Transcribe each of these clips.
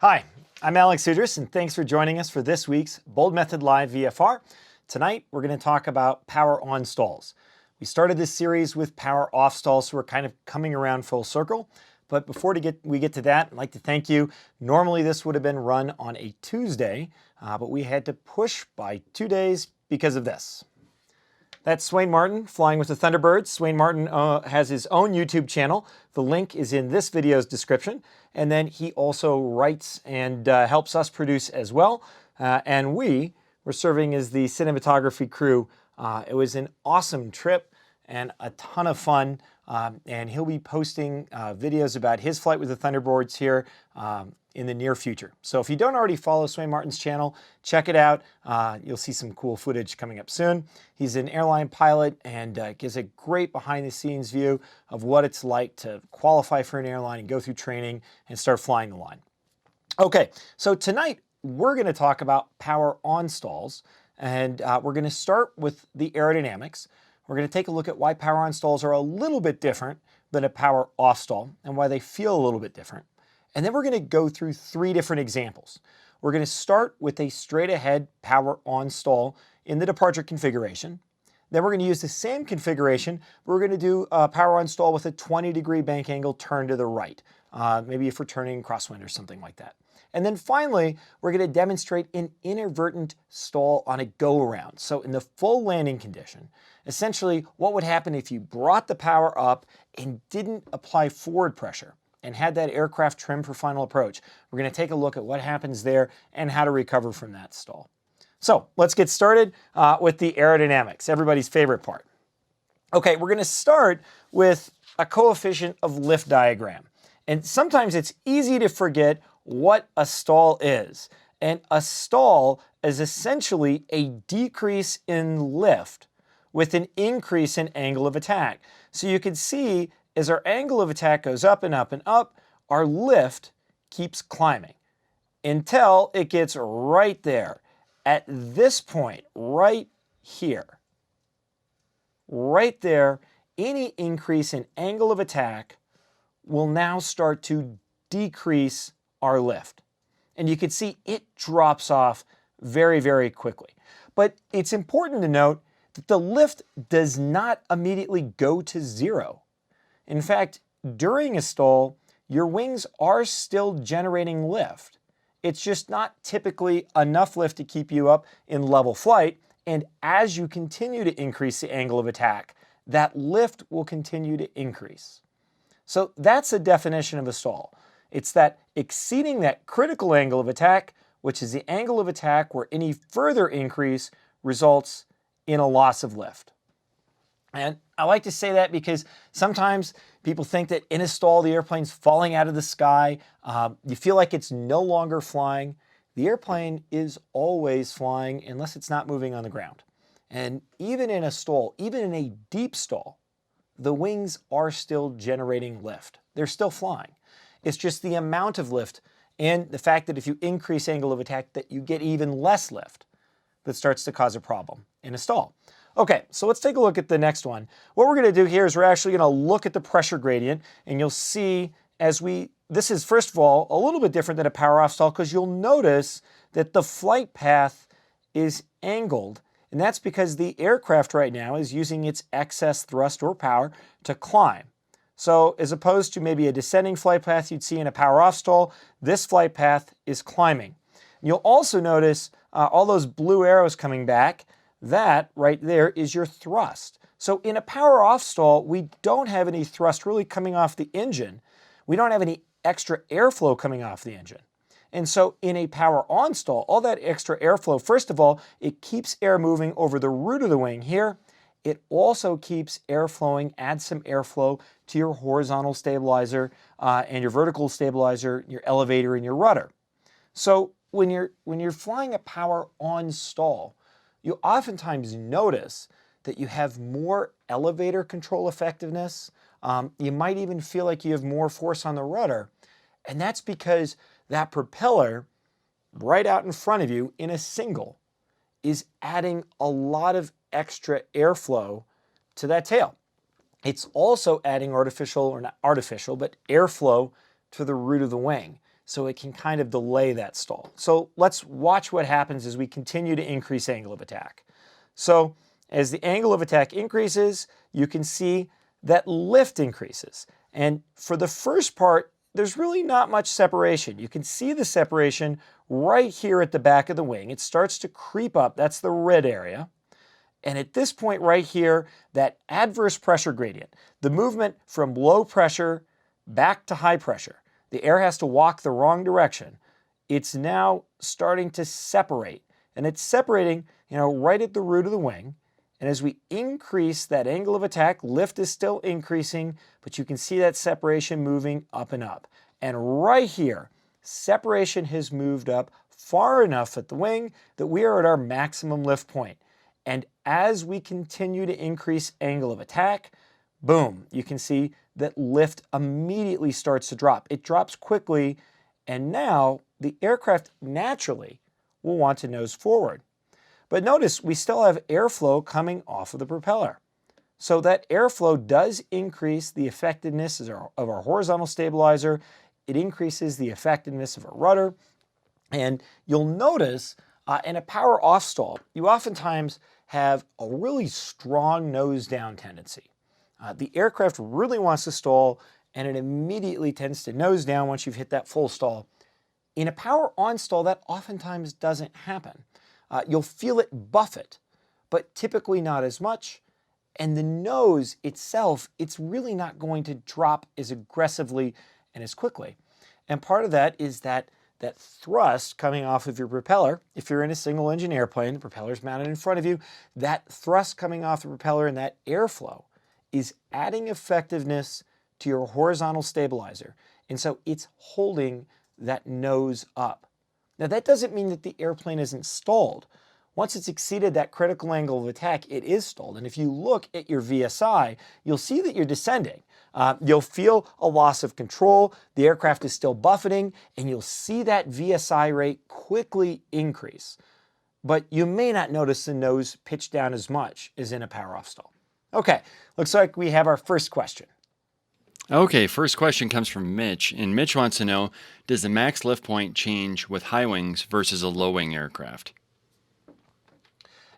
Hi, I'm Alex Udris, and thanks for joining us for this week's Boldmethod Live VFR. Tonight, we're going to talk about power on stalls. We started this series with power off stalls, so we're kind of coming around full circle. But before we get to that, I'd like to thank you. Normally, this would have been run on a Tuesday, but we had to push by 2 days because of this. That's Swain Martin flying with the Thunderbirds. Swain Martin has his own YouTube channel. The link is in this video's description. And then he also writes and helps us produce as well. And we're serving as the cinematography crew. It was an awesome trip and a ton of fun. And he'll be posting videos about his flight with the Thunderbirds here in the near future. So if you don't already follow Swain Martin's channel, check it out. You'll see some cool footage coming up soon. He's an airline pilot and gives a great behind-the-scenes view of what it's like to qualify for an airline and go through training and start flying the line. Okay, so tonight we're going to talk about power on stalls, and we're going to start with the aerodynamics. We're going to take a look at why power on stalls are a little bit different than a power off stall and why they feel a little bit different. And then we're going to go through 3 different examples. We're going to start with a straight ahead power on stall in the departure configuration. Then we're going to use the same configuration, but we're going to do a power on stall with a 20-degree bank angle turn to the right, maybe if we're turning crosswind or something like that. And then finally, we're going to demonstrate an inadvertent stall on a go-around. So in the full landing condition, essentially what would happen if you brought the power up and didn't apply forward pressure and had that aircraft trim for final approach. We're going to take a look at what happens there and how to recover from that stall. So let's get started with the aerodynamics, everybody's favorite part. Okay, we're going to start with a coefficient of lift diagram. And sometimes it's easy to forget what a stall is. And a stall is essentially a decrease in lift with an increase in angle of attack. So you can see as our angle of attack goes up and up and up, our lift keeps climbing until it gets right there. At this point, right here, right there, any increase in angle of attack will now start to decrease our lift. And you can see it drops off very, very quickly. But it's important to note that the lift does not immediately go to 0. In fact, during a stall, your wings are still generating lift. It's just not typically enough lift to keep you up in level flight, and as you continue to increase the angle of attack, that lift will continue to increase. So that's the definition of a stall. It's that exceeding that critical angle of attack, which is the angle of attack where any further increase results in a loss of lift. And I like to say that because sometimes people think that in a stall, the airplane's falling out of the sky. You feel like it's no longer flying. The airplane is always flying unless it's not moving on the ground. And even in a stall, even in a deep stall, the wings are still generating lift. They're still flying. It's just the amount of lift and the fact that if you increase angle of attack that you get even less lift that starts to cause a problem in a stall. Okay, so let's take a look at the next one. What we're going to do here is we're actually going to look at the pressure gradient, and you'll see this is first of all a little bit different than a power off stall because you'll notice that the flight path is angled, and that's because the aircraft right now is using its excess thrust or power to climb. So as opposed to maybe a descending flight path you'd see in a power off stall, this flight path is climbing. You'll also notice all those blue arrows coming back. That right there is your thrust. So in a power off stall, we don't have any thrust really coming off the engine. We don't have any extra airflow coming off the engine. And so in a power on stall, all that extra airflow, first of all, it keeps air moving over the root of the wing here. It also keeps air flowing, adds some airflow to your horizontal stabilizer and your vertical stabilizer, your elevator and your rudder. So when you're flying a power on stall, you oftentimes notice that you have more elevator control effectiveness. You might even feel like you have more force on the rudder. And that's because that propeller right out in front of you in a single is adding a lot of extra airflow to that tail. It's also adding artificial, or not artificial, but airflow to the root of the wing. so it can kind of delay that stall. So let's watch what happens as we continue to increase angle of attack. So as the angle of attack increases, you can see that lift increases. And for the first part, there's really not much separation. You can see the separation right here at the back of the wing. It starts to creep up. That's the red area. And at this point right here, that adverse pressure gradient, the movement from low pressure back to high pressure, the air has to walk the wrong direction. It's now starting to separate. And it's separating, right at the root of the wing. And as we increase that angle of attack, lift is still increasing, but you can see that separation moving up and up. And right here, separation has moved up far enough at the wing that we are at our maximum lift point. And as we continue to increase angle of attack, boom, you can see that lift immediately starts to drop. It drops quickly, and now the aircraft naturally will want to nose forward. But notice we still have airflow coming off of the propeller. So that airflow does increase the effectiveness of our horizontal stabilizer. It increases the effectiveness of our rudder. And you'll notice in a power off stall, you oftentimes have a really strong nose down tendency. The aircraft really wants to stall, and it immediately tends to nose down once you've hit that full stall. In a power on stall, that oftentimes doesn't happen. You'll feel it buffet, but typically not as much. And the nose itself, it's really not going to drop as aggressively and as quickly. And part of that is that thrust coming off of your propeller. If you're in a single engine airplane, the propeller's mounted in front of you, that thrust coming off the propeller and that airflow is adding effectiveness to your horizontal stabilizer. And so it's holding that nose up. Now that doesn't mean that the airplane isn't stalled. Once it's exceeded that critical angle of attack, it is stalled. And if you look at your VSI, you'll see that you're descending. You'll feel a loss of control. The aircraft is still buffeting, and you'll see that VSI rate quickly increase. But you may not notice the nose pitch down as much as in a power off stall. Okay, looks like we have our first question. Okay, first question comes from Mitch, and Mitch wants to know, does the max lift point change with high wings versus a low wing aircraft?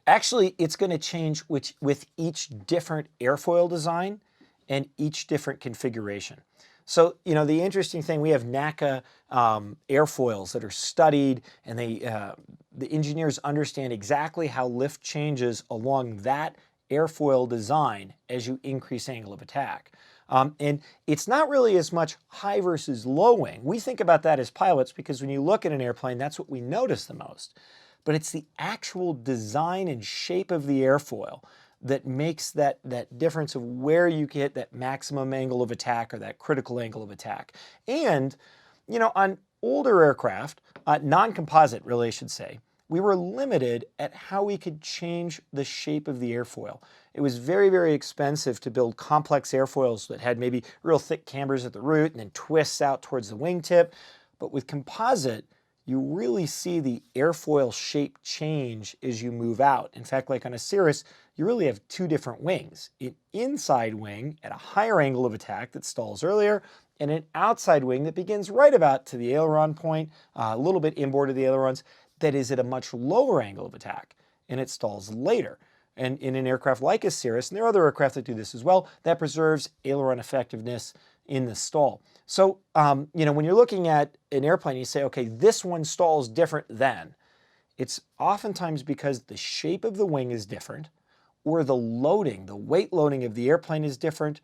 Actually, it's going to change with each different airfoil design and each different configuration. So, the interesting thing, we have NACA airfoils that are studied, and the engineers understand exactly how lift changes along that airfoil design as you increase angle of attack. And it's not really as much high versus low wing. We think about that as pilots because when you look at an airplane, that's what we notice the most. But it's the actual design and shape of the airfoil that makes that difference of where you get that maximum angle of attack or that critical angle of attack. And, on older aircraft, non-composite really I should say, we were limited at how we could change the shape of the airfoil. It was very, very expensive to build complex airfoils that had maybe real thick cambers at the root and then twists out towards the wingtip. But with composite, you really see the airfoil shape change as you move out. In fact, like on a Cirrus, you really have two different wings. An inside wing at a higher angle of attack that stalls earlier, and an outside wing that begins right about to the aileron point, a little bit inboard of the ailerons, that is at a much lower angle of attack, and it stalls later. And in an aircraft like a Cirrus, and there are other aircraft that do this as well, that preserves aileron effectiveness in the stall. So, when you're looking at an airplane, you say, okay, this one stalls different than. It's oftentimes because the shape of the wing is different, or the loading, the weight loading of the airplane is different,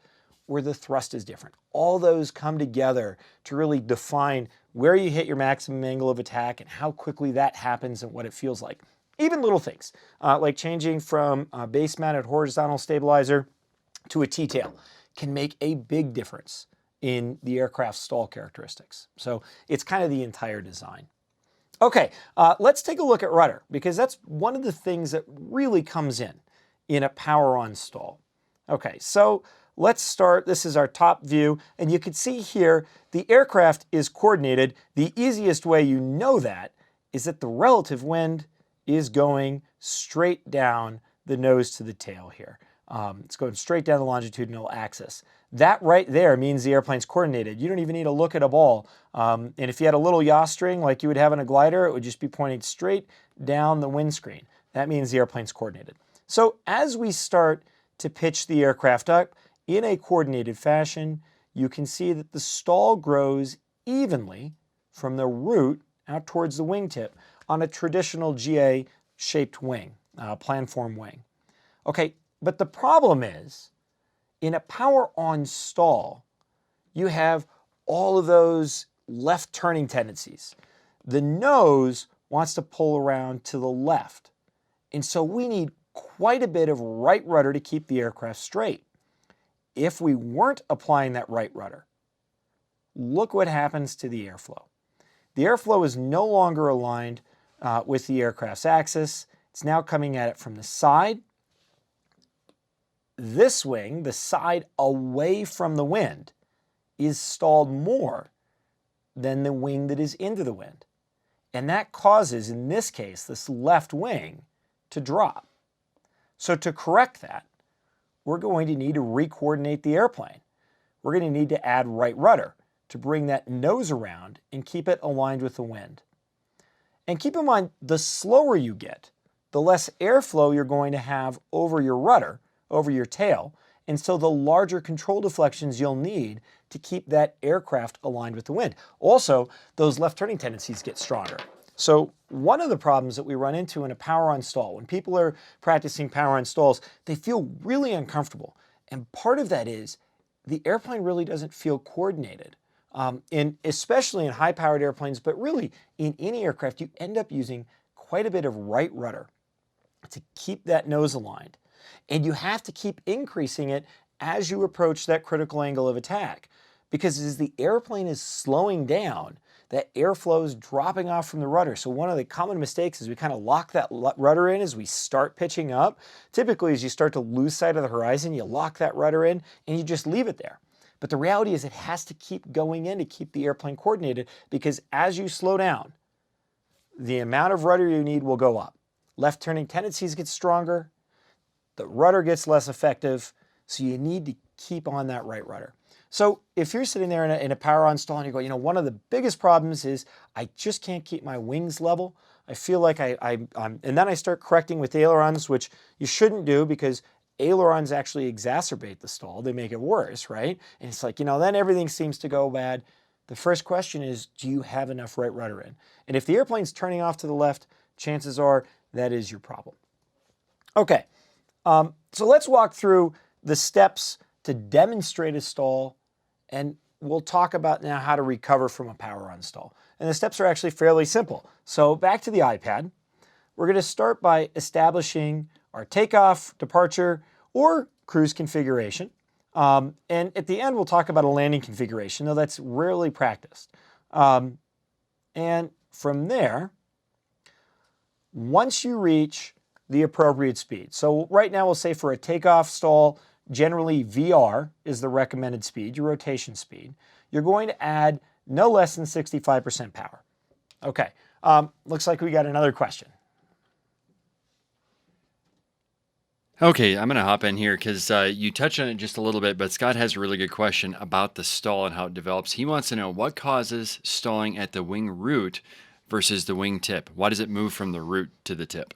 or the thrust is different. All those come together to really define where you hit your maximum angle of attack and how quickly that happens and what it feels like. Even little things, like changing from a base-mounted horizontal stabilizer to a T-tail can make a big difference in the aircraft's stall characteristics. So it's kind of the entire design. Okay, let's take a look at rudder, because that's one of the things that really comes in a power-on stall. Okay, so let's start. This is our top view, and you can see here the aircraft is coordinated. The easiest way you know that is that the relative wind is going straight down the nose to the tail here. It's going straight down the longitudinal axis. That right there means the airplane's coordinated. You don't even need to look at a ball. And if you had a little yaw string like you would have in a glider, it would just be pointing straight down the windscreen. That means the airplane's coordinated. So as we start to pitch the aircraft up in a coordinated fashion, you can see that the stall grows evenly from the root out towards the wingtip on a traditional GA-shaped wing, planform wing. Okay, but the problem is, in a power-on stall, you have all of those left turning tendencies. The nose wants to pull around to the left, and so we need quite a bit of right rudder to keep the aircraft straight. If we weren't applying that right rudder, look what happens to the airflow. The airflow is no longer aligned with the aircraft's axis. It's now coming at it from the side. This wing, the side away from the wind, is stalled more than the wing that is into the wind. And that causes, in this case, this left wing to drop. So to correct that, we're going to need to re-coordinate the airplane. We're going to need to add right rudder to bring that nose around and keep it aligned with the wind. And keep in mind, the slower you get, the less airflow you're going to have over your rudder, over your tail, and so the larger control deflections you'll need to keep that aircraft aligned with the wind. Also, those left turning tendencies get stronger. So one of the problems that we run into in a power-on stall, when people are practicing power-on stalls, they feel really uncomfortable. And part of that is the airplane really doesn't feel coordinated. Especially in high-powered airplanes, but really in any aircraft, you end up using quite a bit of right rudder to keep that nose aligned. And you have to keep increasing it as you approach that critical angle of attack. Because as the airplane is slowing down, that airflow is dropping off from the rudder. So one of the common mistakes is we kind of lock that rudder in as we start pitching up. Typically, as you start to lose sight of the horizon, you lock that rudder in and you just leave it there. But the reality is it has to keep going in to keep the airplane coordinated, because as you slow down, the amount of rudder you need will go up. Left turning tendencies get stronger, the rudder gets less effective, so you need to keep on that right rudder. So if you're sitting there in a power-on stall and you go, one of the biggest problems is I just can't keep my wings level. I feel like and then I start correcting with ailerons, which you shouldn't do because ailerons actually exacerbate the stall. They make it worse, right? And it's like, then everything seems to go bad. The first question is, do you have enough right rudder in? And if the airplane's turning off to the left, chances are that is your problem. Okay, so let's walk through the steps to demonstrate a stall, and we'll talk about now how to recover from a power-on stall. And the steps are actually fairly simple. So back to the iPad, we're going to start by establishing our takeoff, departure, or cruise configuration. And at the end, we'll talk about a landing configuration, though that's rarely practiced. And from there, once you reach the appropriate speed, so right now we'll say for a takeoff stall, generally VR is the recommended speed, your rotation speed. You're going to add no less than 65% power. Okay, looks like we got another question. Okay, I'm going to hop in here because you touched on it just a little bit, but Scott has a really good question about the stall and how it develops. He wants to know what causes stalling at the wing root versus the wing tip. Why does it move from the root to the tip?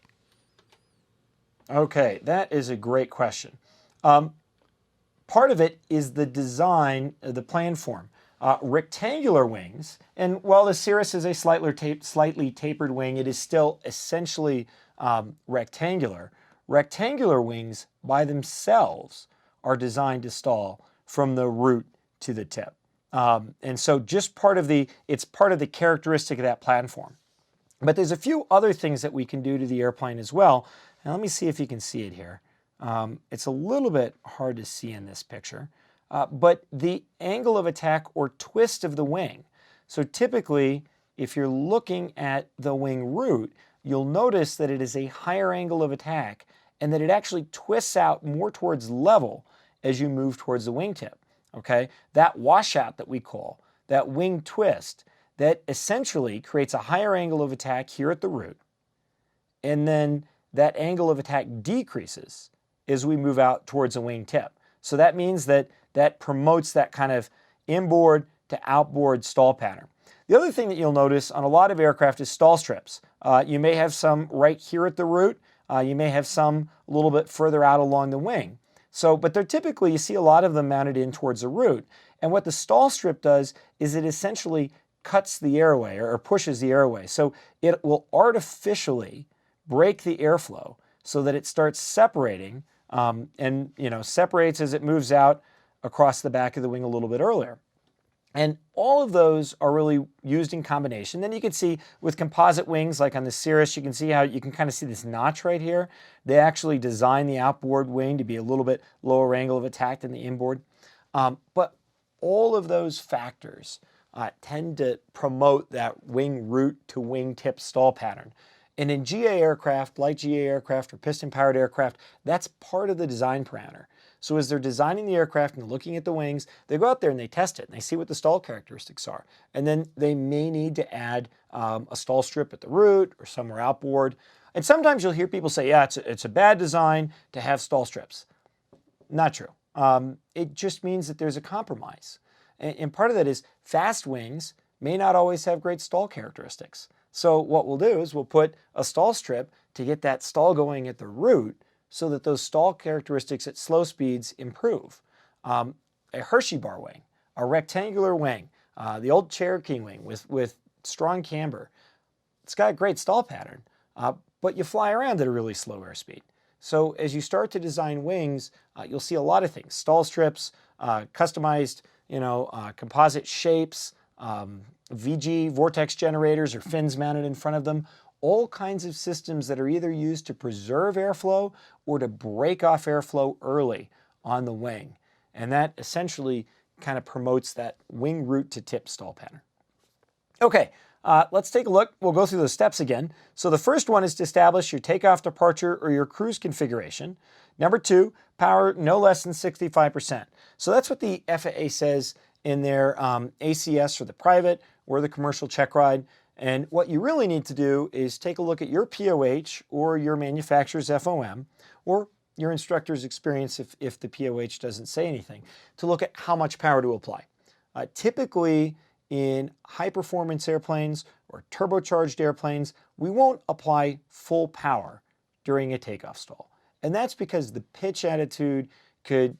Okay, that is a great question. Part of it is the design, the planform. Rectangular wings, and while the Cirrus is a slightly tapered wing, it is still essentially rectangular. Rectangular wings by themselves are designed to stall from the root to the tip. And so just it's part of the characteristic of that platform. But there's a few other things that we can do to the airplane as well. And let me see if you can see it here. It's a little bit hard to see in this picture. But the angle of attack or twist of the wing. So typically, if you're looking at the wing root, you'll notice that it is a higher angle of attack and that it actually twists out more towards level as you move towards the wingtip. Okay? That washout that we call, that wing twist, that essentially creates a higher angle of attack here at the root, and then that angle of attack decreases as we move out towards the wingtip. So that means that that promotes that kind of inboard to outboard stall pattern. The other thing that you'll notice on a lot of aircraft is stall strips. You may have some right here at the root. You may have some a little bit further out along the wing. But they're typically, you see a lot of them mounted in towards the root. And what the stall strip does is it essentially cuts the airway or pushes the airway. So it will artificially break the airflow so that it starts separating and separates as it moves out across the back of the wing a little bit earlier. And all of those are really used in combination. Then you can see with composite wings, like on the Cirrus, you can see how you can kind of see this notch right here. They actually designed the outboard wing to be a little bit lower angle of attack than the inboard. But all of those factors tend to promote that wing root to wing tip stall pattern. And in GA aircraft, like GA aircraft or piston-powered aircraft, that's part of the design parameter. So as they're designing the aircraft and looking at the wings, they go out there and they test it and they see what the stall characteristics are. And then they may need to add a stall strip at the root or somewhere outboard. And sometimes you'll hear people say, yeah, it's a bad design to have stall strips. Not true. It just means that there's a compromise. And part of that is fast wings may not always have great stall characteristics. So what we'll do is we'll put a stall strip to get that stall going at the root so that those stall characteristics at slow speeds improve. A Hershey bar wing, a rectangular wing, the old Cherokee wing with strong camber, it's got a great stall pattern, but you fly around at a really slow airspeed. So as you start to design wings, you'll see a lot of things: stall strips, customized, composite shapes, VG vortex generators or fins mounted in front of them. All kinds of systems that are either used to preserve airflow or to break off airflow early on the wing. And that essentially kind of promotes that wing root to tip stall pattern. Okay, let's take a look. We'll go through the steps again. So the first one is to establish your takeoff, departure, or your cruise configuration. Number 2, power no less than 65%. So that's what the FAA says in their ACS for the private or the commercial check ride. And what you really need to do is take a look at your POH or your manufacturer's FOM or your instructor's experience if the POH doesn't say anything, to look at how much power to apply. Typically in high performance airplanes or turbocharged airplanes, we won't apply full power during a takeoff stall. And that's because the pitch attitude could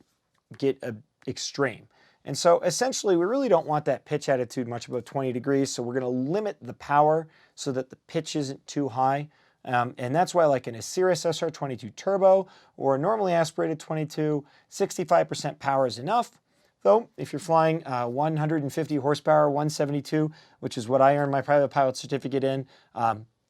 get extreme. And so essentially, we really don't want that pitch attitude much above 20 degrees, so we're going to limit the power so that the pitch isn't too high. And that's why, like in a Cirrus SR22 Turbo or a normally aspirated 22, 65% power is enough. Though, if you're flying 150 horsepower, 172, which is what I earned my private pilot certificate in,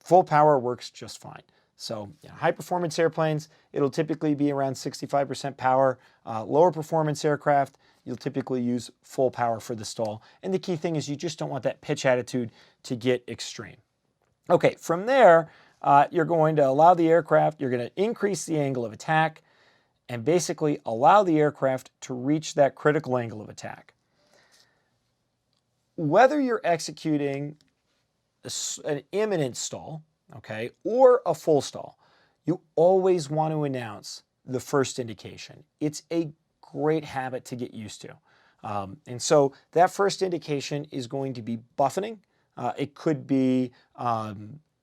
full power works just fine. So high performance airplanes, it'll typically be around 65% power. Lower performance aircraft, you'll typically use full power for the stall. And the key thing is you just don't want that pitch attitude to get extreme. Okay, from there, you're going to allow the aircraft, you're going to increase the angle of attack and basically allow the aircraft to reach that critical angle of attack. Whether you're executing an imminent stall, okay, or a full stall, you always want to announce the first indication. It's a great habit to get used to. And so that first indication is going to be buffeting. It could be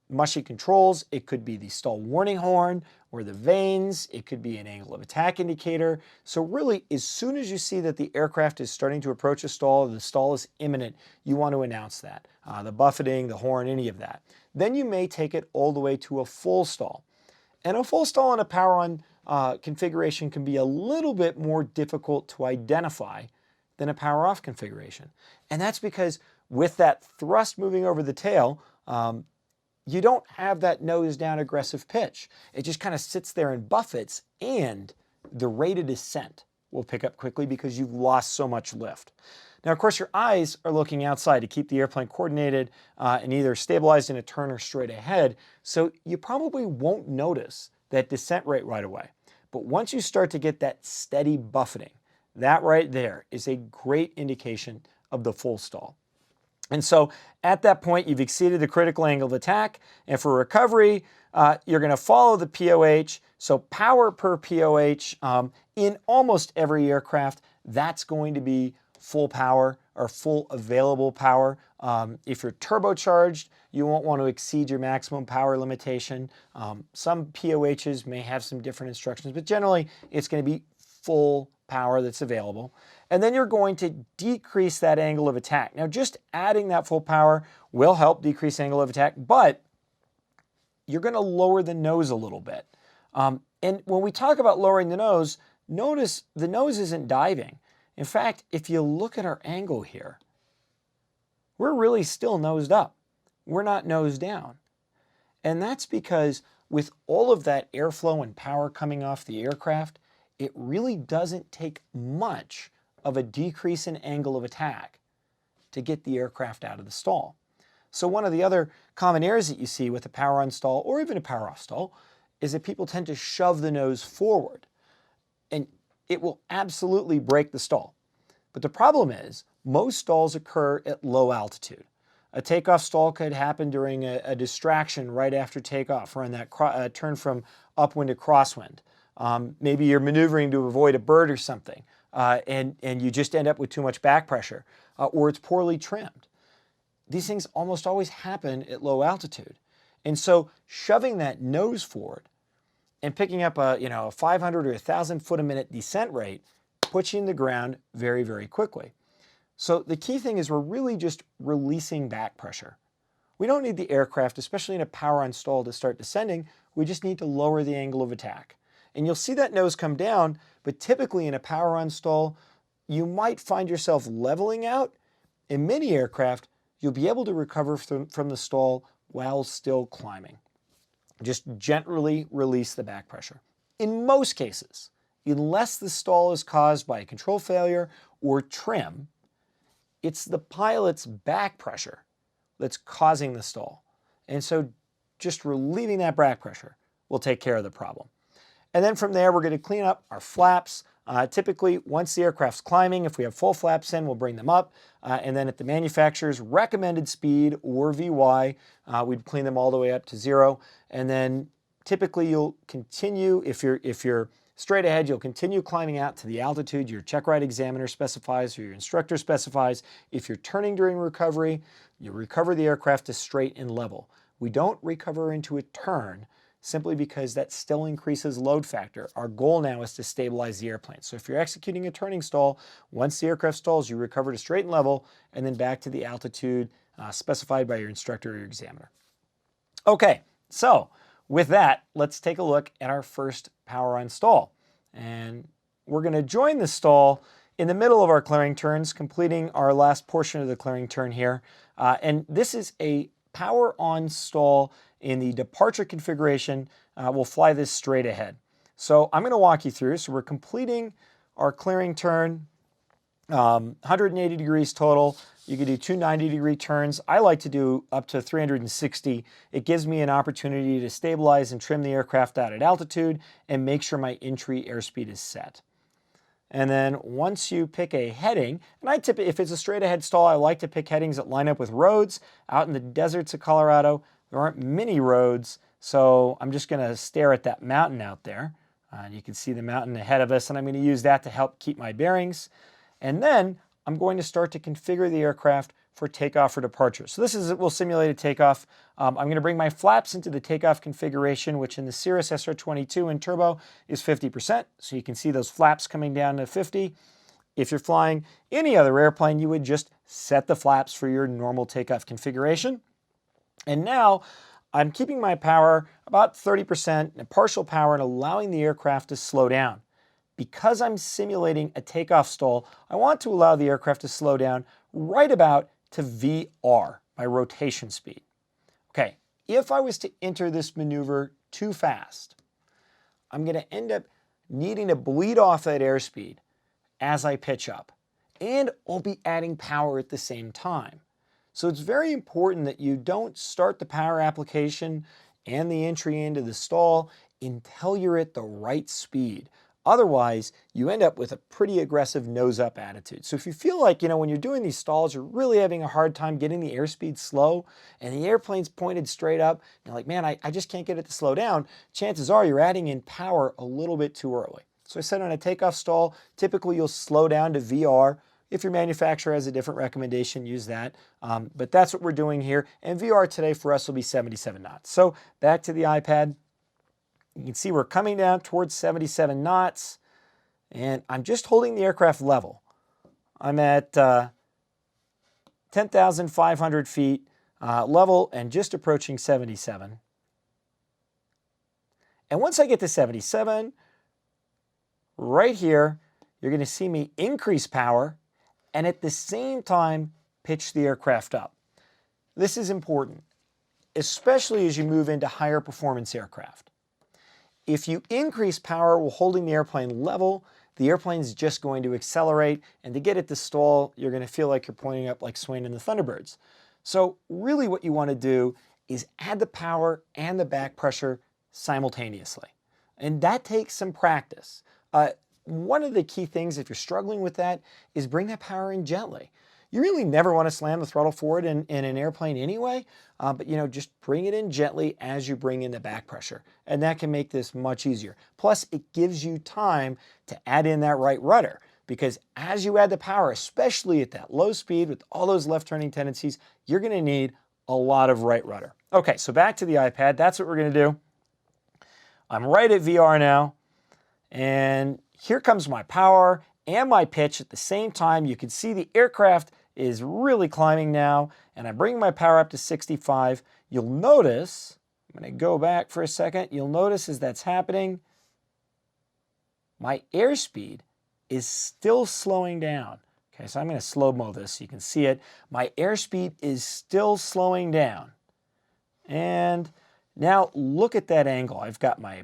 mushy controls. It could be the stall warning horn or the vanes. It could be an angle of attack indicator. So really, as soon as you see that the aircraft is starting to approach a stall, the stall is imminent, you want to announce that. The buffeting, the horn, any of that. Then you may take it all the way to a full stall. And a full stall in a power-on configuration can be a little bit more difficult to identify than a power-off configuration. And that's because with that thrust moving over the tail, you don't have that nose-down aggressive pitch. It just kind of sits there and buffets, and the rate of descent will pick up quickly because you've lost so much lift. Now, of course, your eyes are looking outside to keep the airplane coordinated and either stabilized in a turn or straight ahead, so you probably won't notice that descent rate right away. But once you start to get that steady buffeting, that right there is a great indication of the full stall. And so at that point, you've exceeded the critical angle of attack. And for recovery, you're going to follow the POH. So power per POH in almost every aircraft, that's going to be full power or full available power. If you're turbocharged, you won't want to exceed your maximum power limitation. Some POHs may have some different instructions, but generally it's going to be full power that's available. And then you're going to decrease that angle of attack. Now, just adding that full power will help decrease angle of attack, but you're going to lower the nose a little bit. And when we talk about lowering the nose, notice the nose isn't diving. In fact, if you look at our angle here, we're really still nosed up. We're not nose down. And that's because with all of that airflow and power coming off the aircraft, it really doesn't take much of a decrease in angle of attack to get the aircraft out of the stall. So one of the other common errors that you see with a power on stall or even a power off stall is that people tend to shove the nose forward, and it will absolutely break the stall. But the problem is most stalls occur at low altitude. A takeoff stall could happen during a distraction right after takeoff or on that turn from upwind to crosswind. Maybe you're maneuvering to avoid a bird or something, and you just end up with too much back pressure, or it's poorly trimmed. These things almost always happen at low altitude. And so shoving that nose forward and picking up a 500 or 1,000 foot a minute descent rate puts you in the ground very, very quickly. So the key thing is we're really just releasing back pressure. We don't need the aircraft, especially in a power on stall, to start descending. We just need to lower the angle of attack. And you'll see that nose come down, but typically in a power on stall, you might find yourself leveling out. In many aircraft, you'll be able to recover from the stall while still climbing. Just gently release the back pressure. In most cases, unless the stall is caused by a control failure or trim, it's the pilot's back pressure that's causing the stall. And so just relieving that back pressure will take care of the problem. And then from there, we're going to clean up our flaps. Typically, once the aircraft's climbing, if we have full flaps in, we'll bring them up. And then at the manufacturer's recommended speed, or VY, we'd clean them all the way up to 0. And then typically you'll continue, if you're straight ahead, you'll continue climbing out to the altitude your check ride examiner specifies or your instructor specifies. If you're turning during recovery, you recover the aircraft to straight and level. We don't recover into a turn simply because that still increases load factor. Our goal now is to stabilize the airplane. So if you're executing a turning stall, once the aircraft stalls, you recover to straight and level and then back to the altitude specified by your instructor or your examiner. Okay, so with that, let's take a look at our first power on stall. And we're going to join the stall in the middle of our clearing turns, completing our last portion of the clearing turn here. And this is a power on stall in the departure configuration. We'll fly this straight ahead. So I'm going to walk you through. So we're completing our clearing turn, 180 degrees total. You can do two 90-degree turns. I like to do up to 360. It gives me an opportunity to stabilize and trim the aircraft out at altitude and make sure my entry airspeed is set. And then once you pick a heading, and if it's a straight ahead stall, I like to pick headings that line up with roads. Out in the deserts of Colorado, there aren't many roads, so I'm just going to stare at that mountain out there. You can see the mountain ahead of us, and I'm going to use that to help keep my bearings. And then I'm going to start to configure the aircraft for takeoff or departure. So we'll simulate a takeoff. I'm going to bring my flaps into the takeoff configuration, which in the Cirrus SR22 in turbo is 50%. So you can see those flaps coming down to 50. If you're flying any other airplane, you would just set the flaps for your normal takeoff configuration. And now I'm keeping my power about 30% and partial power and allowing the aircraft to slow down. Because I'm simulating a takeoff stall, I want to allow the aircraft to slow down right about to VR, my rotation speed. Okay, if I was to enter this maneuver too fast, I'm going to end up needing to bleed off that airspeed as I pitch up, and I'll be adding power at the same time. So it's very important that you don't start the power application and the entry into the stall until you're at the right speed. Otherwise, you end up with a pretty aggressive nose-up attitude. So if you feel like, when you're doing these stalls, you're really having a hard time getting the airspeed slow and the airplane's pointed straight up, and you're like, man, I just can't get it to slow down, chances are you're adding in power a little bit too early. So I said on a takeoff stall, typically you'll slow down to VR. If your manufacturer has a different recommendation, use that. But that's what we're doing here. And VR today for us will be 77 knots. So back to the iPad. You can see we're coming down towards 77 knots, and I'm just holding the aircraft level. I'm at 10,500 feet level and just approaching 77. And once I get to 77, right here, you're going to see me increase power and at the same time pitch the aircraft up. This is important, especially as you move into higher performance aircraft. If you increase power while holding the airplane level, the airplane's just going to accelerate, and to get it to stall, you're going to feel like you're pointing up like Swain and the Thunderbirds. So really what you want to do is add the power and the back pressure simultaneously. And that takes some practice. One of the key things, if you're struggling with that, is bring that power in gently. You really never want to slam the throttle forward in an airplane anyway, but just bring it in gently as you bring in the back pressure. And that can make this much easier. Plus, it gives you time to add in that right rudder, because as you add the power, especially at that low speed with all those left turning tendencies, you're going to need a lot of right rudder. Okay, so back to the iPad. That's what we're going to do. I'm right at VR now, and here comes my power and my pitch at the same time. You can see the aircraft is really climbing now, and I bring my power up to 65. You'll notice, I'm going to go back for a second, you'll notice as that's happening, my airspeed is still slowing down. Okay, so I'm going to slow-mo this so you can see it. My airspeed is still slowing down. And now look at that angle. I've got my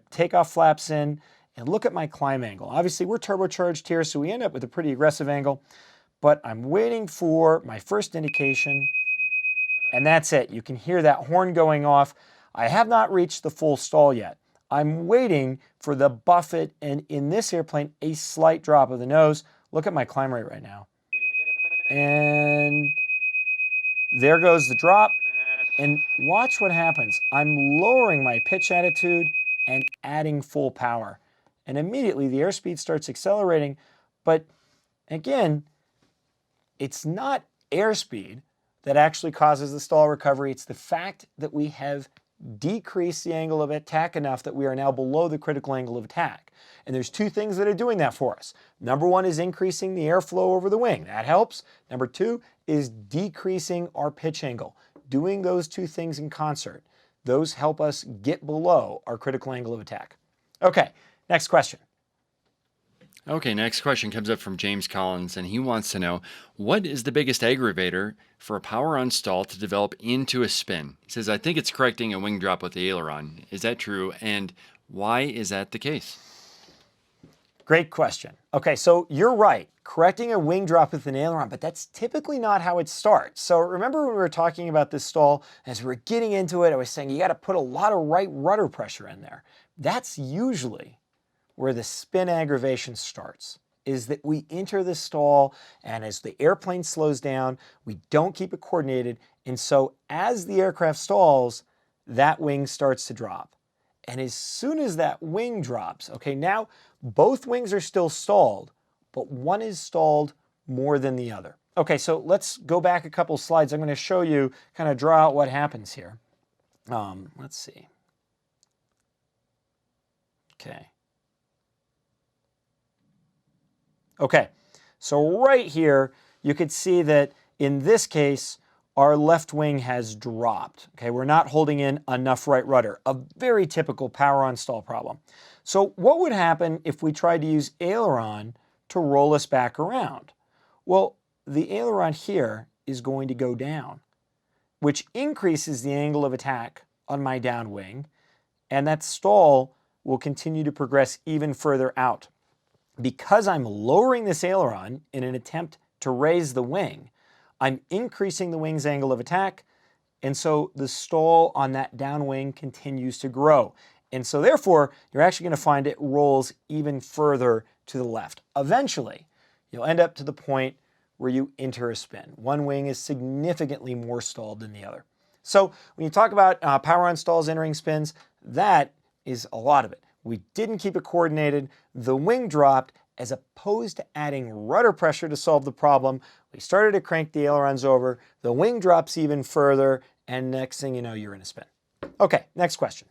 takeoff flaps in, and look at my climb angle. Obviously, we're turbocharged here, so we end up with a pretty aggressive angle. But I'm waiting for my first indication, and that's it. You can hear that horn going off. I have not reached the full stall yet. I'm waiting for the buffet, and in this airplane, a slight drop of the nose. Look at my climb rate right now. And there goes the drop. And watch what happens. I'm lowering my pitch attitude and adding full power. And immediately the airspeed starts accelerating. But again, it's not airspeed that actually causes the stall recovery. It's the fact that we have decreased the angle of attack enough that we are now below the critical angle of attack. And there's two things that are doing that for us. Number one is increasing the airflow over the wing. That helps. Number two is decreasing our pitch angle. Doing those two things in concert, those help us get below our critical angle of attack. Okay, next question. Okay, next question comes up from James Collins, and he wants to know, what is the biggest aggravator for a power on stall to develop into a spin? He says, I think it's correcting a wing drop with the aileron. Is that true? And why is that the case? Great question. Okay, so you're right. Correcting a wing drop with an aileron, but that's typically not how it starts. So remember when we were talking about this stall, as we were getting into it, I was saying you got to put a lot of right rudder pressure in there. That's usually where the spin aggravation starts, is that we enter the stall, and as the airplane slows down, we don't keep it coordinated, and so as the aircraft stalls, that wing starts to drop. And as soon as that wing drops, okay, now both wings are still stalled, but one is stalled more than the other. Okay, so let's go back a couple slides. I'm going to show you, kind of draw out what happens here. Let's see. Okay, so right here, you could see that in this case, our left wing has dropped. Okay, we're not holding in enough right rudder, a very typical power on stall problem. So what would happen if we tried to use aileron to roll us back around? Well, the aileron here is going to go down, which increases the angle of attack on my down wing, and that stall will continue to progress even further out. Because I'm lowering this aileron in an attempt to raise the wing, I'm increasing the wing's angle of attack, and so the stall on that down wing continues to grow. And so therefore, you're actually going to find it rolls even further to the left. Eventually, you'll end up to the point where you enter a spin. One wing is significantly more stalled than the other. So when you talk about power on stalls entering spins, that is a lot of it. We didn't keep it coordinated. The wing dropped. As opposed to adding rudder pressure to solve the problem, we started to crank the ailerons over. The wing drops even further, and next thing you know, you're in a spin. Okay, next question.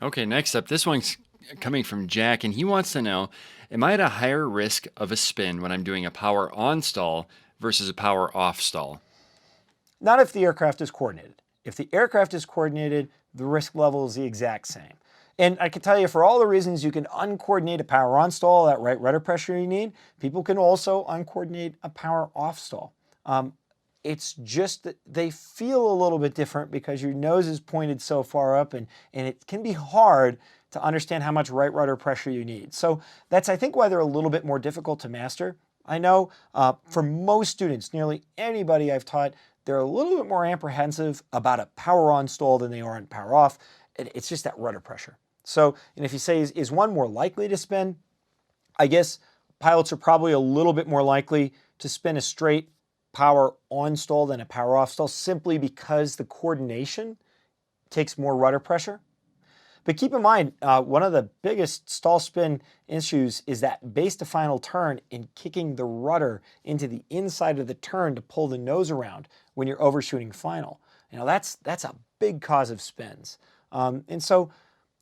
Okay, next up, this one's coming from Jack, and he wants to know, am I at a higher risk of a spin when I'm doing a power on stall versus a power off stall? Not if the aircraft is coordinated. If the aircraft is coordinated, the risk level is the exact same. And I can tell you, for all the reasons you can uncoordinate a power on stall, that right rudder pressure you need, people can also uncoordinate a power off stall. It's just that they feel a little bit different because your nose is pointed so far up, and it can be hard to understand how much right rudder pressure you need. So that's, I think, why they're a little bit more difficult to master. I know for most students, nearly anybody I've taught, they're a little bit more apprehensive about a power on stall than they are on power off. It's just that rudder pressure. So, and if you say, is one more likely to spin? I guess pilots are probably a little bit more likely to spin a straight power on stall than a power off stall, simply because the coordination takes more rudder pressure. But keep in mind, one of the biggest stall spin issues is that base to final turn in kicking the rudder into the inside of the turn to pull the nose around when you're overshooting final. You know, that's a big cause of spins. And so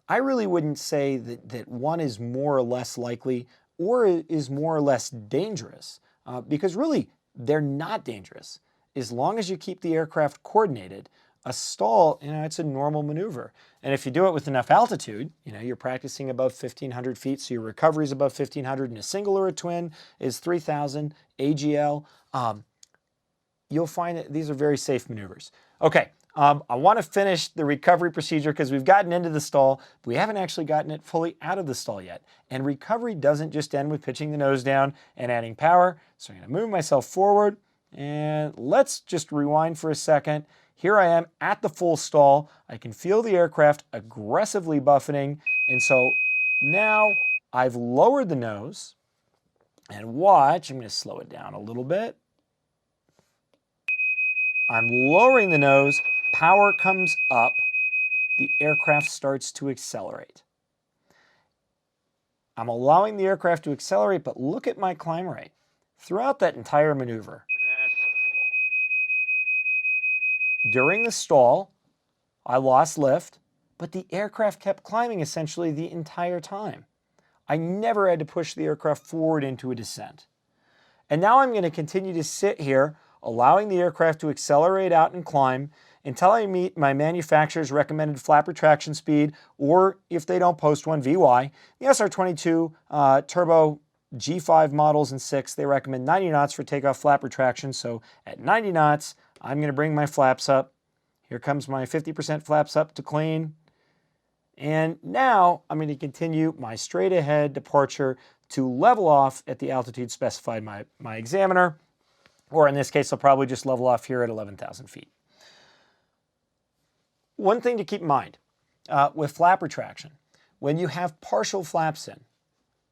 I really wouldn't say that one is more or less likely or is more or less dangerous, because really they're not dangerous. As long as you keep the aircraft coordinated, a stall, it's a normal maneuver. And if you do it with enough altitude, you're practicing above 1,500 feet, so your recovery is above 1,500, and a single or a twin is 3,000 AGL, you'll find that these are very safe maneuvers. Okay, I want to finish the recovery procedure because we've gotten into the stall, but we haven't actually gotten it fully out of the stall yet. And recovery doesn't just end with pitching the nose down and adding power. So I'm going to move myself forward, and let's just rewind for a second. Here I am at the full stall. I can feel the aircraft aggressively buffeting. And so now I've lowered the nose, and watch, I'm going to slow it down a little bit. I'm lowering the nose, power comes up, the aircraft starts to accelerate. I'm allowing the aircraft to accelerate, but look at my climb rate throughout that entire maneuver. During the stall, I lost lift, but the aircraft kept climbing essentially the entire time. I never had to push the aircraft forward into a descent. And now I'm going to continue to sit here, allowing the aircraft to accelerate out and climb until I meet my manufacturer's recommended flap retraction speed, or if they don't post one, VY. The SR22 Turbo G5 models and 6, they recommend 90 knots for takeoff flap retraction. So at 90 knots, I'm going to bring my flaps up. Here comes my 50% flaps up to clean. And now I'm going to continue my straight ahead departure to level off at the altitude specified by my examiner. Or in this case, I'll probably just level off here at 11,000 feet. One thing to keep in mind with flap retraction, when you have partial flaps in,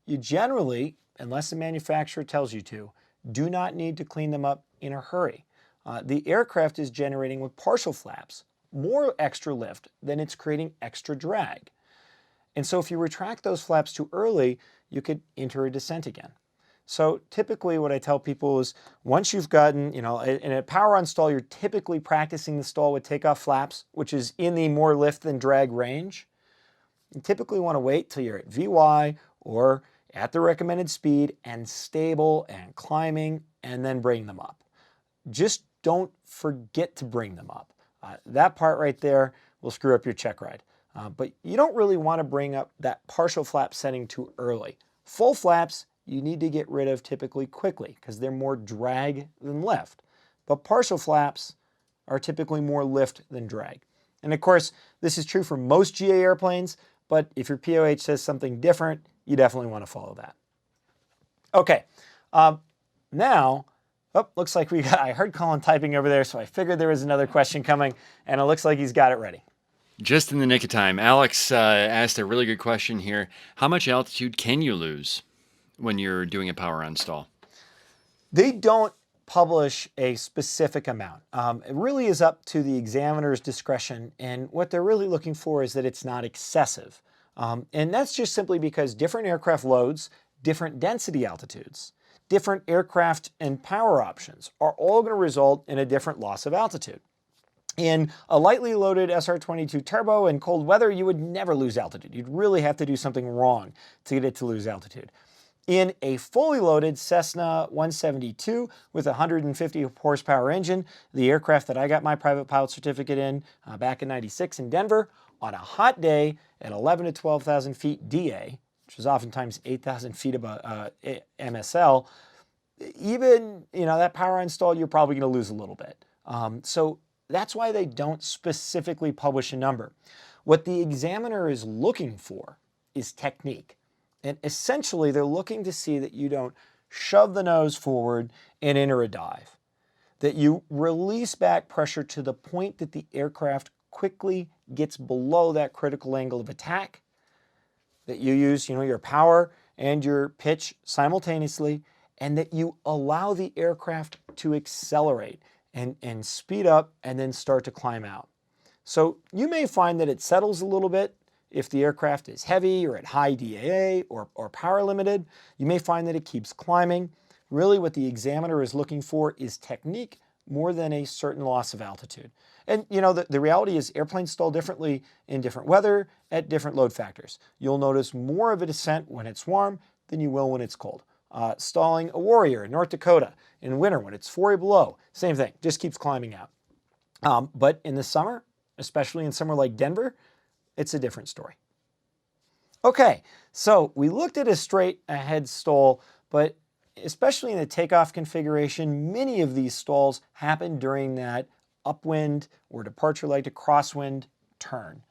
you generally, unless the manufacturer tells you to, do not need to clean them up in a hurry. The aircraft is generating with partial flaps more extra lift than it's creating extra drag. And so if you retract those flaps too early, you could enter a descent again. So typically what I tell people is once you've gotten, in a power on stall, you're typically practicing the stall with takeoff flaps, which is in the more lift than drag range. You typically want to wait till you're at VY or at the recommended speed and stable and climbing, and then bring them up. Just don't forget to bring them up. That part right there will screw up your check ride. But you don't really want to bring up that partial flap setting too early. Full flaps, you need to get rid of typically quickly because they're more drag than lift. But partial flaps are typically more lift than drag. And of course, this is true for most GA airplanes, but if your POH says something different, you definitely want to follow that. Okay, now, looks like I heard Colin typing over there, so I figured there was another question coming, and it looks like he's got it ready. Just in the nick of time. Alex asked a really good question here. How much altitude can you lose when you're doing a power on stall? They don't publish a specific amount. It really is up to the examiner's discretion, and what they're really looking for is that it's not excessive. And that's just simply because different aircraft loads, different density altitudes, different aircraft and power options are all going to result in a different loss of altitude. In a lightly loaded SR-22 turbo in cold weather, you would never lose altitude. You'd really have to do something wrong to get it to lose altitude. In a fully loaded Cessna 172 with a 150 horsepower engine, the aircraft that I got my private pilot certificate in back in '96 in Denver, on a hot day at 11 to 12,000 feet DA, which is oftentimes 8,000 feet above MSL, even that power install, you're probably going to lose a little bit. So that's why they don't specifically publish a number. What the examiner is looking for is technique. And essentially, they're looking to see that you don't shove the nose forward and enter a dive, that you release back pressure to the point that the aircraft quickly gets below that critical angle of attack, that you use your power and your pitch simultaneously, and that you allow the aircraft to accelerate and speed up and then start to climb out. So you may find that it settles a little bit if the aircraft is heavy or at high DAA or power limited. You may find that it keeps climbing. Really what the examiner is looking for is technique more than a certain loss of altitude. And the reality is airplanes stall differently in different weather at different load factors. You'll notice more of a descent when it's warm than you will when it's cold. Stalling a Warrior in North Dakota in winter when it's 40 below, same thing, just keeps climbing out. But in the summer, especially in somewhere like Denver, it's a different story. Okay, so we looked at a straight ahead stall, but especially in the takeoff configuration, many of these stalls happen during that upwind or departure light to crosswind turn.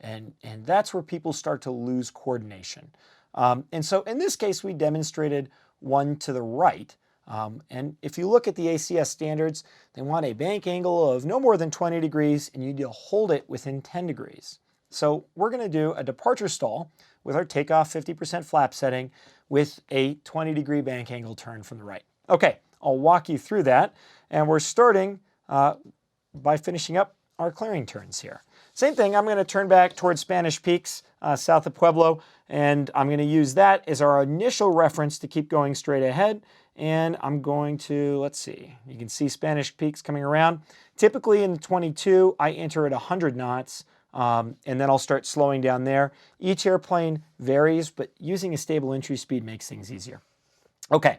And that's where people start to lose coordination. And so in this case, we demonstrated one to the right. And if you look at the ACS standards, they want a bank angle of no more than 20 degrees, and you need to hold it within 10 degrees. So we're going to do a departure stall with our takeoff 50% flap setting with a 20-degree bank angle turn from the right. Okay, I'll walk you through that. And we're starting by finishing up our clearing turns here. Same thing, I'm going to turn back towards Spanish Peaks, south of Pueblo, and I'm going to use that as our initial reference to keep going straight ahead. And I'm going to, let's see, you can see Spanish Peaks coming around. Typically in the 22, I enter at 100 knots. And then I'll start slowing down there. Each airplane varies, but using a stable entry speed makes things easier. Okay,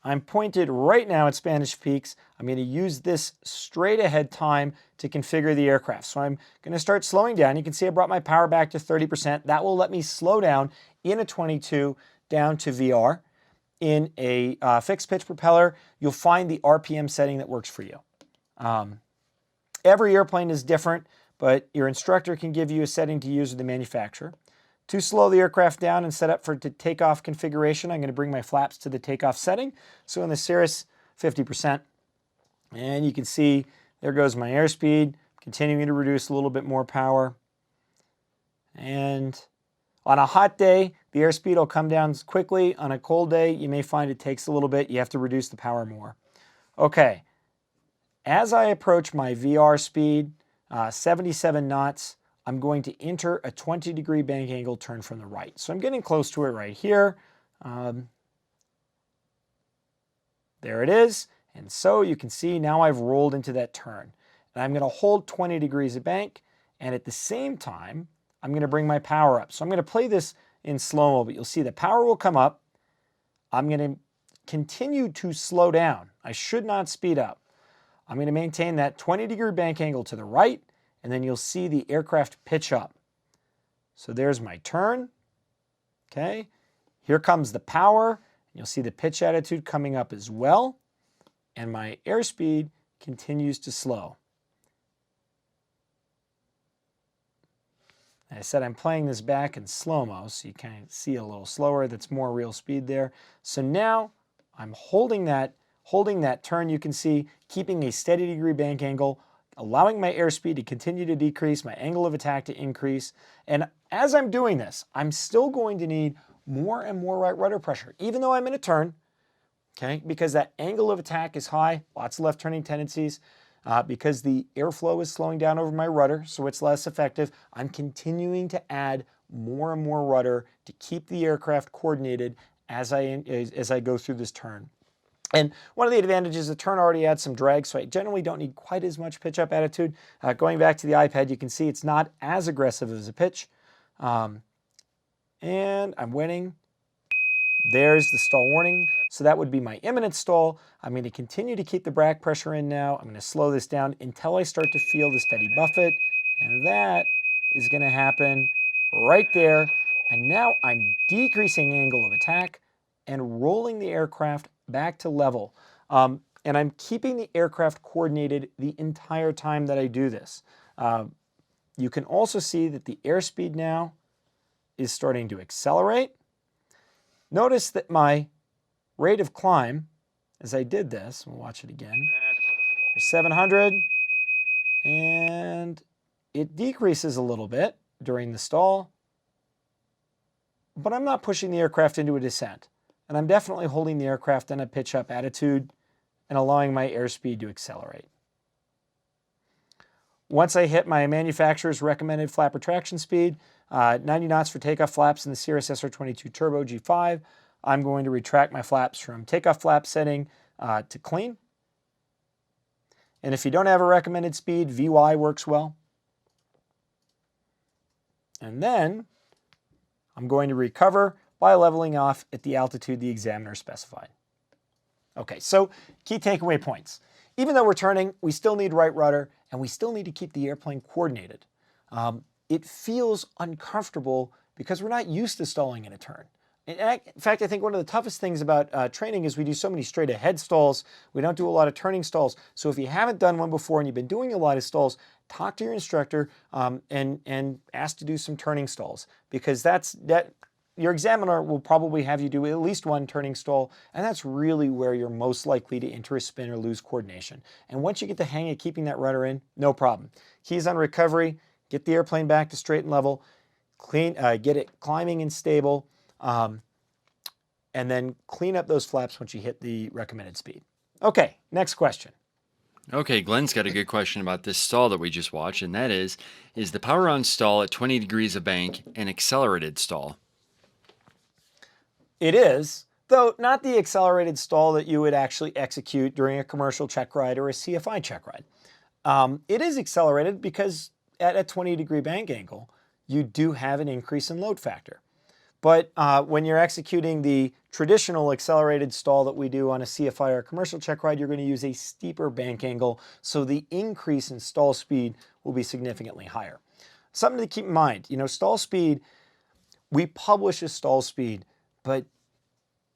I'm pointed right now at Spanish Peaks. I'm going to use this straight ahead time to configure the aircraft. So I'm going to start slowing down. You can see I brought my power back to 30%. That will let me slow down in a 22 down to VR. In a fixed pitch propeller, you'll find the RPM setting that works for you. Every airplane is different, but your instructor can give you a setting to use with the manufacturer. To slow the aircraft down and set up for the takeoff configuration, I'm going to bring my flaps to the takeoff setting. So in the Cirrus, 50%. And you can see there goes my airspeed, continuing to reduce a little bit more power. And on a hot day, the airspeed will come down quickly. On a cold day, you may find it takes a little bit. You have to reduce the power more. Okay, as I approach my VR speed, 77 knots, I'm going to enter a 20-degree bank angle turn from the right. So I'm getting close to it right here. There it is. And so you can see now I've rolled into that turn. And I'm going to hold 20 degrees of bank. And at the same time, I'm going to bring my power up. So I'm going to play this in slow-mo, but you'll see the power will come up. I'm going to continue to slow down. I should not speed up. I'm going to maintain that 20-degree bank angle to the right, and then you'll see the aircraft pitch up. So there's my turn. Okay, here comes the power. You'll see the pitch attitude coming up as well, and my airspeed continues to slow. I said I'm playing this back in slow-mo, so you kind of see a little slower. That's more real speed there. So now I'm holding that turn, you can see, keeping a steady degree bank angle, allowing my airspeed to continue to decrease, my angle of attack to increase. And as I'm doing this, I'm still going to need more and more right rudder pressure, even though I'm in a turn, okay? Because that angle of attack is high, lots of left turning tendencies. Because the airflow is slowing down over my rudder, so it's less effective, I'm continuing to add more and more rudder to keep the aircraft coordinated as I go through this turn. And one of the advantages, the turn already adds some drag, so I generally don't need quite as much pitch up attitude. Going back to the iPad, you can see it's not as aggressive as a pitch. And I'm winning. There's the stall warning. So that would be my imminent stall. I'm going to continue to keep the back pressure in now. I'm going to slow this down until I start to feel the steady buffet. And that is going to happen right there. And now I'm decreasing angle of attack and rolling the aircraft back to level. And I'm keeping the aircraft coordinated the entire time that I do this. You can also see that the airspeed now is starting to accelerate. Notice that my rate of climb, as I did this, we'll watch it again, 700, and it decreases a little bit during the stall, but I'm not pushing the aircraft into a descent. And I'm definitely holding the aircraft in a pitch up attitude and allowing my airspeed to accelerate. Once I hit my manufacturer's recommended flap retraction speed, 90 knots for takeoff flaps in the Cirrus SR22 Turbo G5, I'm going to retract my flaps from takeoff flap setting to clean. And if you don't have a recommended speed, VY works well. And then I'm going to recover by leveling off at the altitude the examiner specified. Okay, so key takeaway points. Even though we're turning, we still need right rudder, and we still need to keep the airplane coordinated. It feels uncomfortable because we're not used to stalling in a turn. In fact, I think one of the toughest things about training is we do so many straight ahead stalls. We don't do a lot of turning stalls. So if you haven't done one before and you've been doing a lot of stalls, talk to your instructor and ask to do some turning stalls, because your examiner will probably have you do at least one turning stall, and that's really where you're most likely to enter a spin or lose coordination. And once you get the hang of keeping that rudder in, no problem. Keys on recovery, get the airplane back to straight and level, get it climbing and stable, and then clean up those flaps once you hit the recommended speed. Okay, next question. Okay, Glenn's got a good question about this stall that we just watched, and that is the power on stall at 20 degrees of bank an accelerated stall? It is, though not the accelerated stall that you would actually execute during a commercial check ride or a CFI check ride. It is accelerated because at a 20-degree bank angle, you do have an increase in load factor. But when you're executing the traditional accelerated stall that we do on a CFI or commercial check ride, you're going to use a steeper bank angle, so the increase in stall speed will be significantly higher. Something to keep in mind, stall speed, we publish a stall speed, but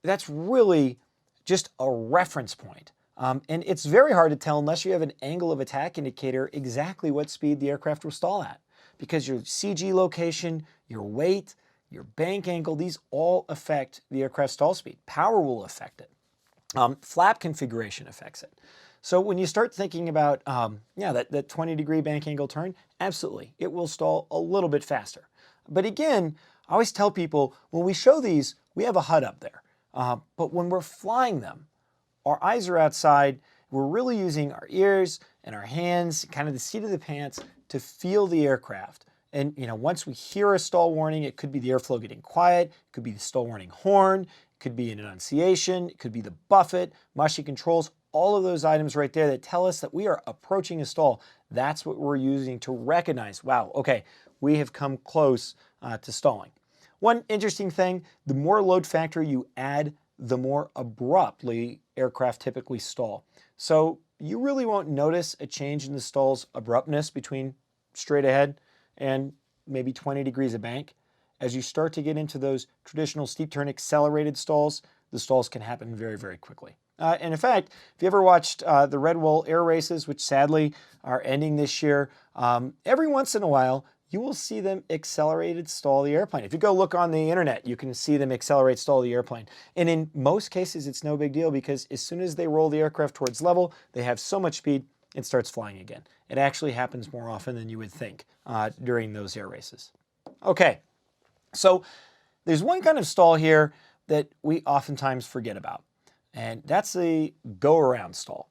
that's really just a reference point. And it's very hard to tell unless you have an angle of attack indicator exactly what speed the aircraft will stall at, because your CG location, your weight, your bank angle, these all affect the aircraft stall speed. Power will affect it. Flap configuration affects it. So when you start thinking about that 20-degree bank angle turn, absolutely, it will stall a little bit faster. But again, I always tell people, when we show these, we have a HUD up there. But when we're flying them, our eyes are outside. We're really using our ears and our hands, kind of the seat of the pants, to feel the aircraft. And once we hear a stall warning, it could be the airflow getting quiet, it could be the stall warning horn, it could be an enunciation, it could be the buffet, mushy controls, all of those items right there that tell us that we are approaching a stall. That's what we're using to recognize, wow, okay, we have come close to stalling. One interesting thing, the more load factor you add, the more abruptly aircraft typically stall. So you really won't notice a change in the stall's abruptness between straight ahead and maybe 20 degrees of bank. As you start to get into those traditional steep turn accelerated stalls, the stalls can happen very, very quickly. And in fact, if you ever watched the Red Bull Air Races, which sadly are ending this year, every once in a while, you will see them accelerated stall the airplane. If you go look on the internet, you can see them accelerate stall the airplane. And in most cases, it's no big deal, because as soon as they roll the aircraft towards level, they have so much speed, it starts flying again. It actually happens more often than you would think during those air races. Okay, so there's one kind of stall here that we oftentimes forget about, and that's the go-around stall.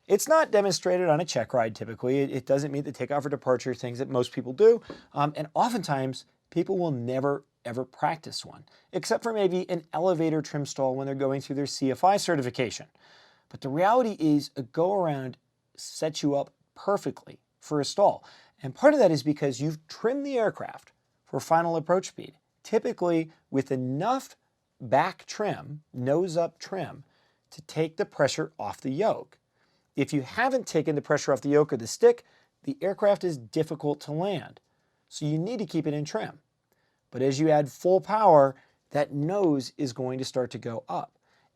It's not demonstrated on a check ride typically. It doesn't meet the takeoff or departure things that most people do, and oftentimes people will never ever practice one, except for maybe an elevator trim stall when they're going through their CFI certification. But the reality is a go-around sets you up perfectly for a stall. And part of that is because you've trimmed the aircraft for final approach speed, typically with enough back trim, nose up trim, to take the pressure off the yoke. If you haven't taken the pressure off the yoke or the stick, the aircraft is difficult to land. So you need to keep it in trim. But as you add full power, that nose is going to start to go up.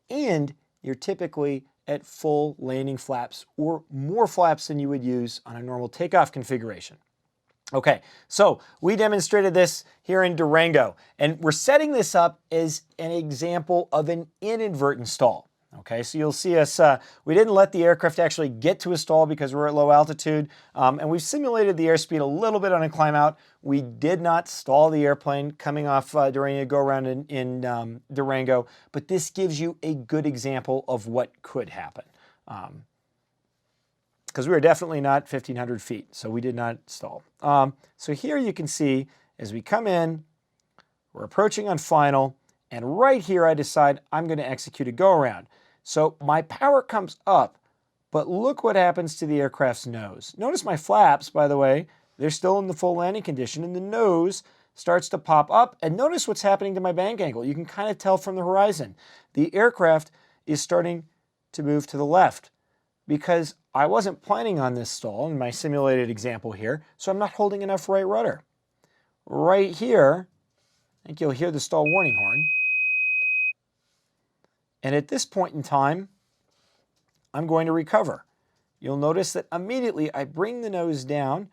And you're typically at full landing flaps or more flaps than you would use on a normal takeoff configuration. Okay, so we demonstrated this here in Durango, and we're setting this up as an example of an inadvertent stall. Okay, so you'll see us, we didn't let the aircraft actually get to a stall because we're at low altitude, and we've simulated the airspeed a little bit on a climb out. We did not stall the airplane coming off during a go-around in Durango, but this gives you a good example of what could happen. Because we were definitely not 1,500 feet, so we did not stall. So here you can see, as we come in, we're approaching on final, and right here I decide I'm going to execute a go-around. So my power comes up, but look what happens to the aircraft's nose. Notice my flaps, by the way, they're still in the full landing condition, and the nose starts to pop up. And notice what's happening to my bank angle. You can kind of tell from the horizon. The aircraft is starting to move to the left because I wasn't planning on this stall in my simulated example here, so I'm not holding enough right rudder. Right here, I think you'll hear the stall warning horn. And at this point in time, I'm going to recover. You'll notice that immediately I bring the nose down,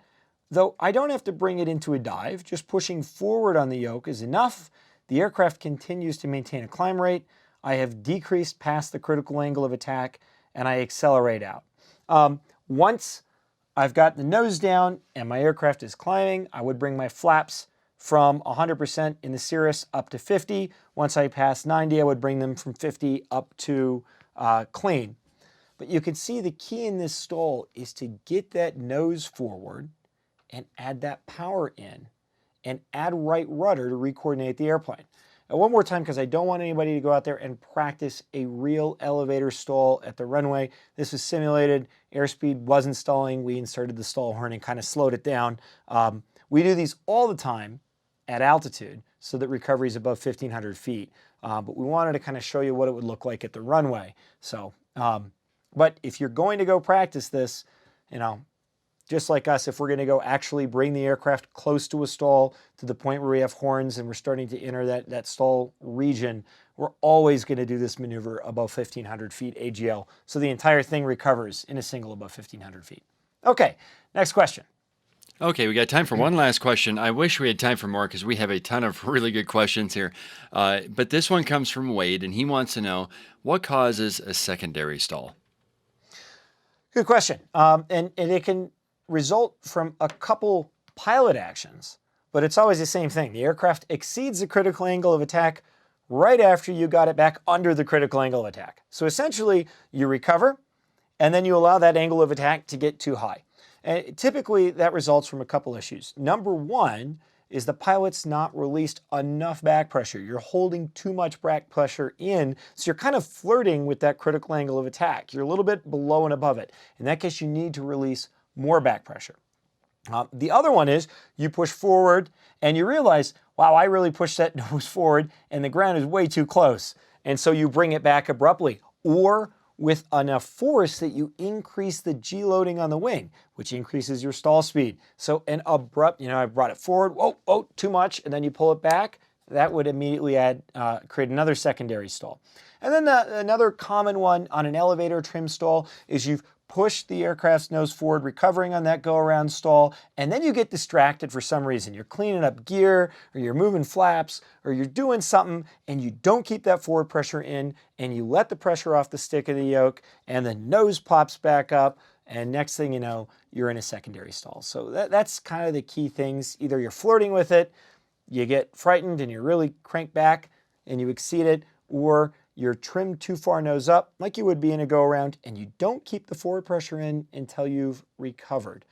though I don't have to bring it into a dive. Just pushing forward on the yoke is enough. The aircraft continues to maintain a climb rate. I have decreased past the critical angle of attack, and I accelerate out. Once I've got the nose down and my aircraft is climbing, I would bring my flaps from 100% in the Cirrus up to 50. Once I pass 90, I would bring them from 50 up to clean. But you can see the key in this stall is to get that nose forward and add that power in and add right rudder to re-coordinate the airplane. Now, one more time, because I don't want anybody to go out there and practice a real elevator stall at the runway. This was simulated. Airspeed wasn't stalling. We inserted the stall horn and kind of slowed it down. We do these all the time at altitude so that recovery is above 1,500 feet. But we wanted to kind of show you what it would look like at the runway. So, but if you're going to go practice this, you know, just like us, if we're going to go actually bring the aircraft close to a stall to the point where we have horns and we're starting to enter that stall region, we're always going to do this maneuver above 1,500 feet AGL. So the entire thing recovers in a single above 1,500 feet. Okay, next question. Okay, we got time for one last question. I wish we had time for more because we have a ton of really good questions here. But this one comes from Wade, and he wants to know, what causes a secondary stall? Good question. And it can result from a couple pilot actions, but it's always the same thing. The aircraft exceeds the critical angle of attack right after you got it back under the critical angle of attack. So essentially, you recover, and then you allow that angle of attack to get too high. And typically, that results from a couple issues. Number one is the pilot's not released enough back pressure. You're holding too much back pressure in, so you're kind of flirting with that critical angle of attack. You're a little bit below and above it. In that case, you need to release more back pressure. The other one is you push forward and you realize, wow, I really pushed that nose forward and the ground is way too close. And so you bring it back abruptly, or with enough force that you increase the G loading on the wing, which increases your stall speed. So an abrupt, I brought it forward, oh, too much, and then you pull it back, that would immediately create another secondary stall. And then another common one on an elevator trim stall is you've pushed the aircraft's nose forward, recovering on that go-around stall, and then you get distracted for some reason. You're cleaning up gear, or you're moving flaps, or you're doing something, and you don't keep that forward pressure in, and you let the pressure off the stick of the yoke, and the nose pops back up, and next thing you know, you're in a secondary stall. So that's kind of the key things. Either you're flirting with it, you get frightened and you really crank back and you exceed it, or you're trimmed too far nose up like you would be in a go-around, and you don't keep the forward pressure in until you've recovered.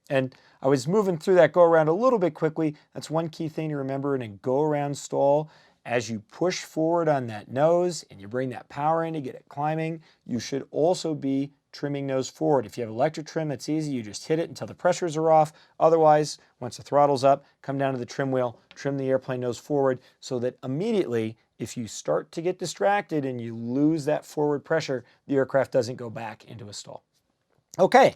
And I was moving through that go-around a little bit quickly. That's one key thing to remember in a go-around stall. As you push forward on that nose and you bring that power in to get it climbing, you should also be trimming nose forward. If you have electric trim, that's easy. You just hit it until the pressures are off. Otherwise, once the throttle's up, come down to the trim wheel, trim the airplane nose forward so that immediately, if you start to get distracted and you lose that forward pressure, the aircraft doesn't go back into a stall. Okay,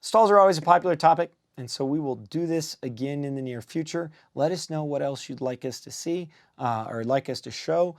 stalls are always a popular topic, and so we will do this again in the near future. Let us know what else you'd like us to see or like us to show.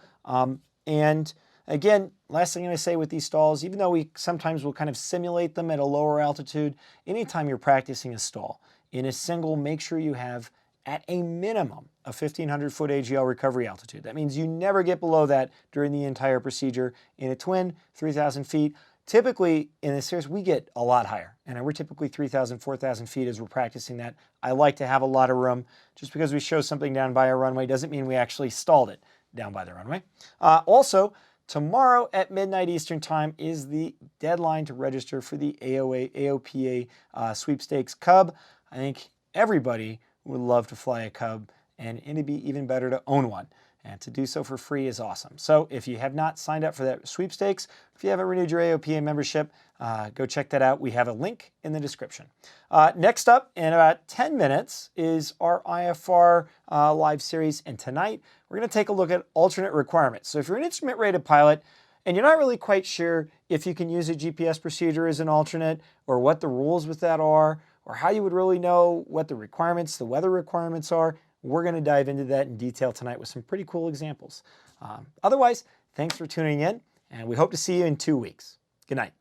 And again, last thing I'm going to say with these stalls, even though we sometimes will kind of simulate them at a lower altitude, anytime you're practicing a stall, in a single, make sure you have at a minimum a 1,500-foot AGL recovery altitude. That means you never get below that during the entire procedure. In a twin, 3,000 feet. Typically, in this series, we get a lot higher, and we're typically 3,000, 4,000 feet as we're practicing that. I like to have a lot of room. Just because we show something down by our runway doesn't mean we actually stalled it down by the runway. Also, tomorrow at midnight Eastern Time is the deadline to register for the AOPA Sweepstakes Cub. I think everybody would love to fly a Cub, and it'd be even better to own one. And to do so for free is awesome. So if you have not signed up for that sweepstakes, if you haven't renewed your AOPA membership, go check that out. We have a link in the description. Next up, in about 10 minutes, is our IFR live series. And tonight, we're going to take a look at alternate requirements. So if you're an instrument-rated pilot and you're not really quite sure if you can use a GPS procedure as an alternate, or what the rules with that are, or how you would really know what the requirements, the weather requirements are, we're going to dive into that in detail tonight with some pretty cool examples. Otherwise, thanks for tuning in, and we hope to see you in 2 weeks. Good night.